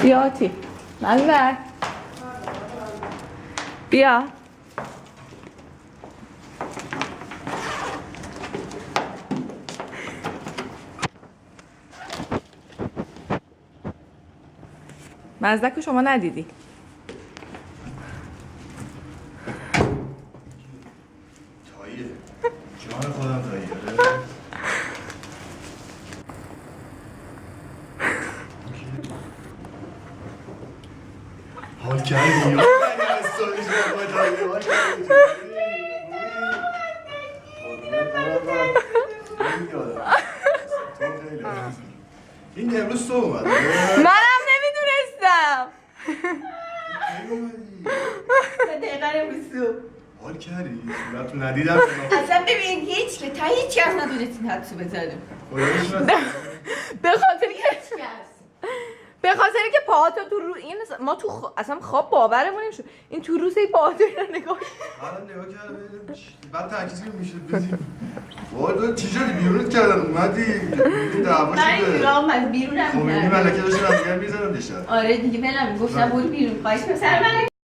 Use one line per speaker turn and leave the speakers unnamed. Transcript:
بیا آتی منور بیا مزدک رو شما ندیدی
تاییه جان خودم تاییه حال کردی یا استوریش با تاییه حال کردی این امروز تو اومد
منم نمیدونستم
دقیقا امروز
حال کردی؟ صورتو ندیدم
اصلا ببین هیچ که تا هیچ کس ندونستین حدسو بزنیم
به خاطر که پاهاتو تو رو این ما تو اصلا خواب باورمون نمیشه این تو روز پاهاتو رو نگاه
الان نگاه کردم بعد ترکیز میشه بزنیم وای تو چی شدی بیرونت کردن اومدی دعوا
من
شده
ایران من بیرونم
خمینی ملکه داشتن هم دیگر میزنم دیشب
آره دیگه بلم گفتم برو بیرون خواهش کنم سر من